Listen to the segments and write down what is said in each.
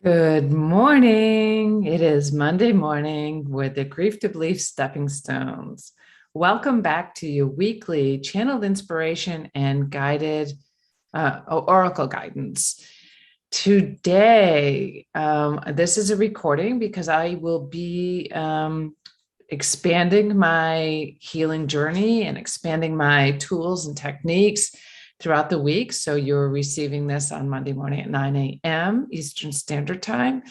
Good morning. It is Monday morning with the Grief to Belief Stepping Stones. Welcome back to your weekly channeled inspiration and guided oracle guidance. Today, this is a recording because I will be expanding my healing journey and expanding my tools and techniques throughout the week. So you're receiving this on Monday morning at 9 a.m. Eastern Standard Time.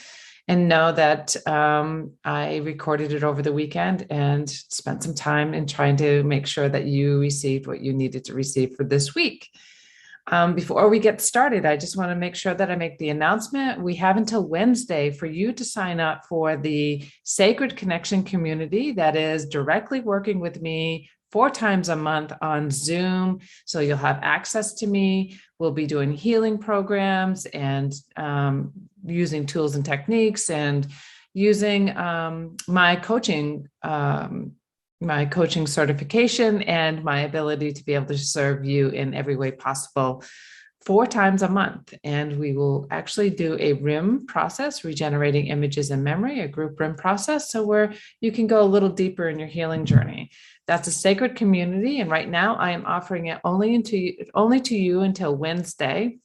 And know that I recorded it over the weekend and spent some time in trying to make sure that you received what you needed to receive for this week. Before we get started, I just want to make sure that I make the announcement. We have until Wednesday for you to sign up for the Sacred Connection community that is directly working with me 4 times a month on Zoom. So you'll have access to me. We'll be doing healing programs and using tools and techniques and using my coaching certification and my ability to be able to serve you in every way possible 4 times a month. And we will actually do a RIM process, regenerating images and memory, a group RIM process, so where you can go a little deeper in your healing journey. That's a sacred community. And right now I am offering it only to you until Wednesday.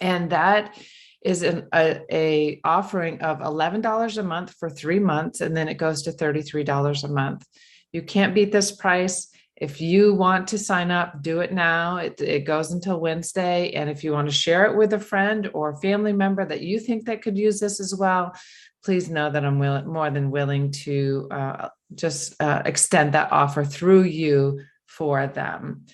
And that is a offering of $11 a month for 3 months. And then it goes to $33 a month. You can't beat this price. If you want to sign up, do it now. It goes until Wednesday. And if you want to share it with a friend or family member that you think that could use this as well, please know that I'm more than willing to just extend that offer through you for them.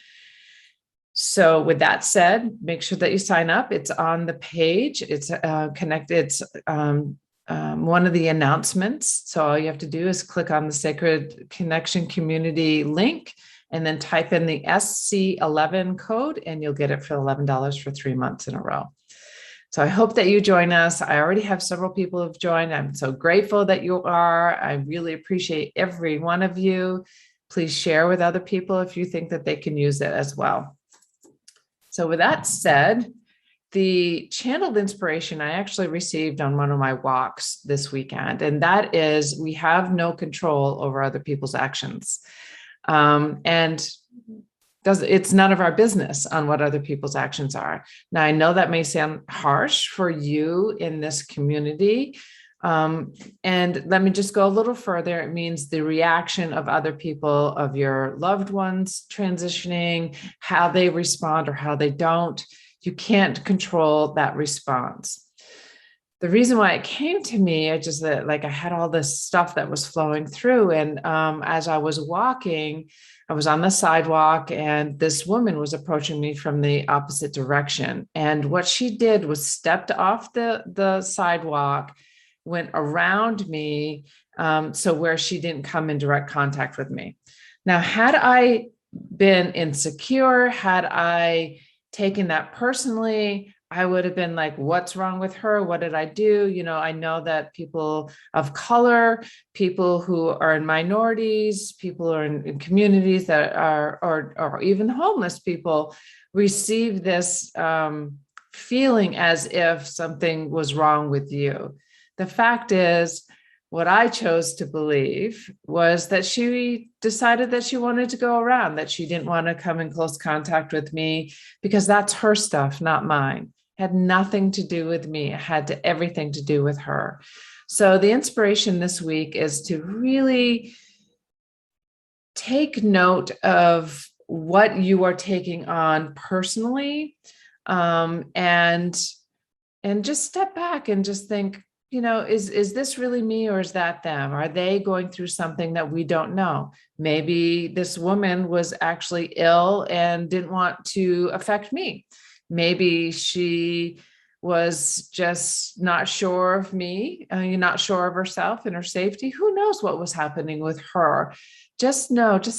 So with that said, make sure that you sign up. It's on the page. It's connected. It's one of the announcements. So all you have to do is click on the Sacred Connection Community link and then type in the SC11 code and you'll get it for $11 for 3 months in a row. So I hope that you join us. I already have several people who have joined. I'm so grateful that you are. I really appreciate every one of you. Please share with other people if you think that they can use it as well. So with that said, the channeled inspiration I actually received on one of my walks this weekend, and that is we have no control over other people's actions. And it's none of our business on what other people's actions are. Now, I know that may sound harsh for you in this community. And let me just go a little further. It means the reaction of other people, of your loved ones transitioning, how they respond or how they don't. You can't control that response. The reason why it came to me, I had all this stuff that was flowing through. And as I was walking, I was on the sidewalk and this woman was approaching me from the opposite direction. And what she did was stepped off the sidewalk, went around me, so where she didn't come in direct contact with me. Now, had I been insecure, had I taken that personally, I would have been like, what's wrong with her? What did I do? I know that people of color, people who are in minorities, people who are in communities that are, or even homeless people receive this feeling as if something was wrong with you. The fact is, what I chose to believe was that she decided that she wanted to go around, that she didn't want to come in close contact with me because that's her stuff, not mine. It had nothing to do with me. It had everything to do with her. So the inspiration this week is to really take note of what you are taking on personally, and just step back and just think, is this really me or is that them? Are they going through something that we don't know? Maybe this woman was actually ill and didn't want to affect me. Maybe she was just not sure of me, not sure of herself and her safety. Who knows what was happening with her? Just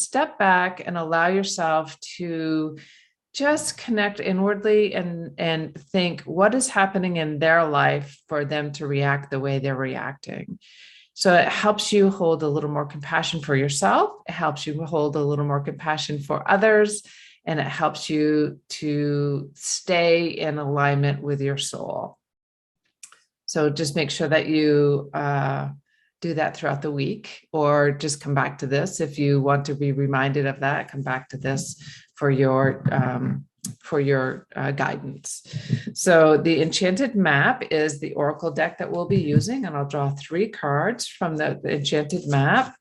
step back and allow yourself to just connect inwardly and think what is happening in their life for them to react the way they're reacting. So it helps you hold a little more compassion for yourself. It helps you hold a little more compassion for others. And it helps you to stay in alignment with your soul. So just make sure that you do that throughout the week, or just come back to this if you want to be reminded of that. Come back to this for your guidance. So the Enchanted Map is the Oracle deck that we'll be using, and I'll draw 3 cards from the Enchanted Map.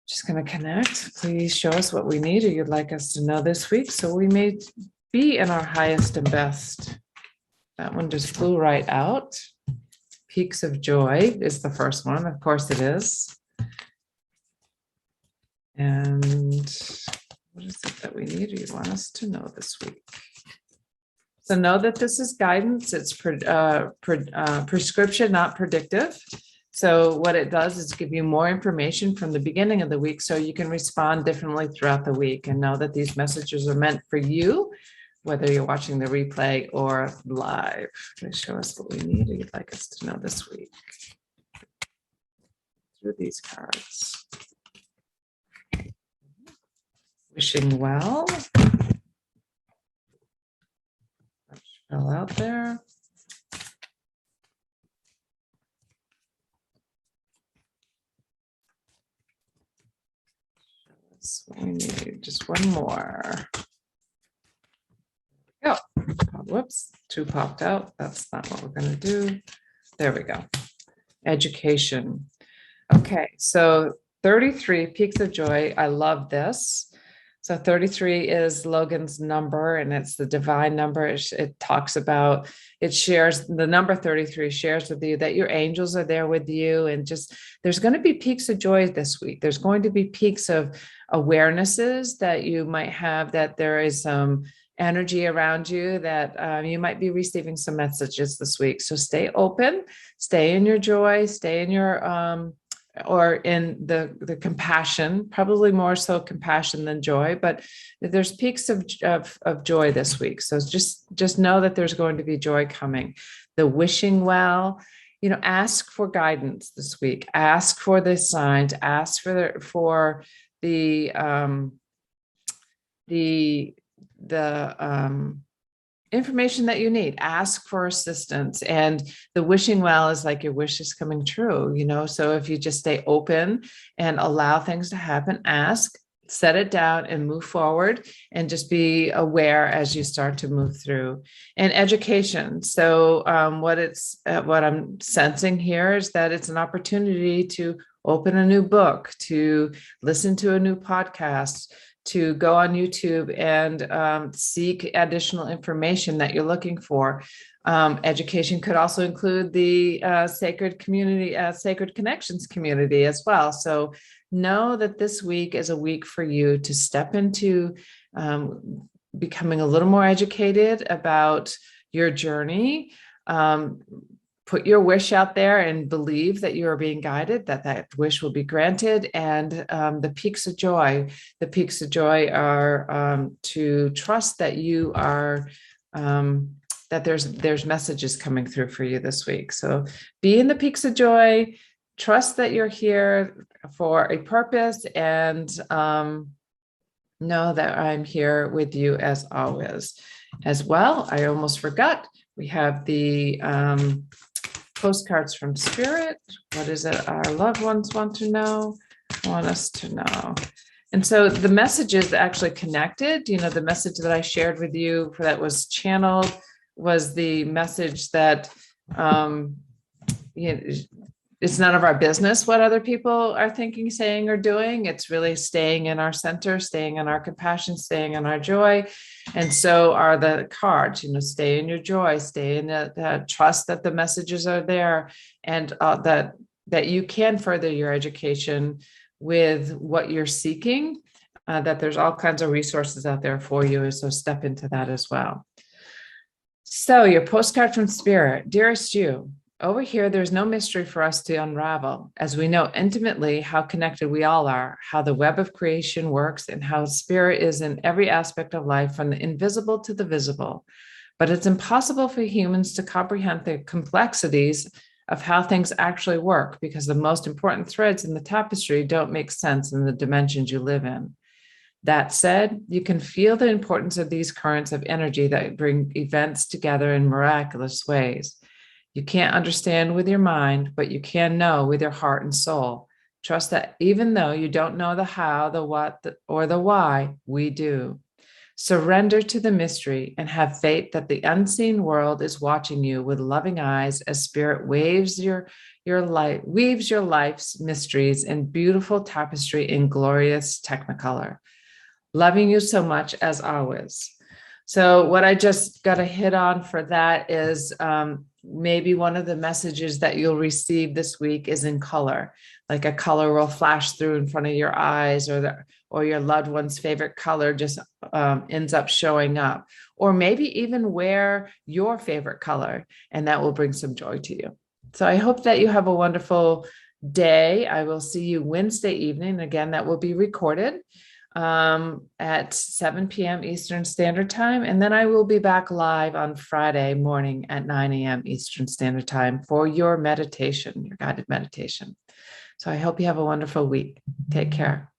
Just going to connect. Please show us what we need or you'd like us to know this week, so we may be in our highest and best. That one just flew right out. Peaks of Joy is the first one. Of course it is. And what is it that we need or you want us to know this week? So know that this is guidance. It's prescription, not predictive. So what it does is give you more information from the beginning of the week so you can respond differently throughout the week, and know that these messages are meant for you, whether you're watching the replay or live. Can you show us what we need or you'd like us to know this week through these cards? Wishing well. Fell out there. That's what we need. Just one more. Oh, whoops, 2 popped out. That's not what we're going to do. There we go. Education. Okay, so 33, Peaks of Joy. I love this. So 33 is Logan's number, and it's the divine number. It talks about, it shares, the number 33 shares with you that your angels are there with you, and just, there's going to be peaks of joy this week. There's going to be peaks of awarenesses that you might have, that there is some energy around you, that you might be receiving some messages this week. So stay open, stay in your joy, stay in your, or in the compassion, probably more so compassion than joy, but there's peaks of joy this week. So just know that there's going to be joy coming. The wishing well, ask for guidance this week, ask for the signs, ask for the information that you need. Ask for assistance. And the wishing well is like your wish is coming true, so if you just stay open and allow things to happen, ask, set it down and move forward, and just be aware as you start to move through. And education. So what I'm sensing here is that it's an opportunity to open a new book, to listen to a new podcast, to go on YouTube and seek additional information that you're looking for. Education could also include the sacred community, sacred connections community as well. So know that this week is a week for you to step into becoming a little more educated about your journey. Put your wish out there and believe that you are being guided, that wish will be granted. And the peaks of joy are to trust that you are, that there's messages coming through for you this week. So be in the peaks of joy, trust that you're here for a purpose, and know that I'm here with you as always. As well, I almost forgot, we have the postcards from Spirit. What is it our loved ones want us to know? And so the messages actually connected, the message that I shared with you that was channeled was the message that it's none of our business what other people are thinking, saying, or doing. It's really staying in our center, staying in our compassion, staying in our joy. And so are the cards, stay in your joy, stay in the trust that the messages are there, and that you can further your education with what you're seeking, that there's all kinds of resources out there for you. So step into that as well. So your postcard from Spirit. Dearest you, over here, there's no mystery for us to unravel, as we know intimately how connected we all are, how the web of creation works, and how spirit is in every aspect of life, from the invisible to the visible. But it's impossible for humans to comprehend the complexities of how things actually work, because the most important threads in the tapestry don't make sense in the dimensions you live in. That said, you can feel the importance of these currents of energy that bring events together in miraculous ways. You can't understand with your mind, but you can know with your heart and soul. Trust that even though you don't know the how, the what, or the why, we do. Surrender to the mystery and have faith that the unseen world is watching you with loving eyes as spirit your life, weaves your life's mysteries in beautiful tapestry in glorious technicolor. Loving you so much as always. So, what I just got to hit on for that is maybe one of the messages that you'll receive this week is in color, like a color will flash through in front of your eyes, or your loved one's favorite color just ends up showing up, or maybe even wear your favorite color, and that will bring some joy to you. So, I hope that you have a wonderful day. I will see you Wednesday evening. Again, that will be recorded at 7 p.m. Eastern Standard Time. And then I will be back live on Friday morning at 9 a.m. Eastern Standard Time for your meditation, your guided meditation. So I hope you have a wonderful week. Take care.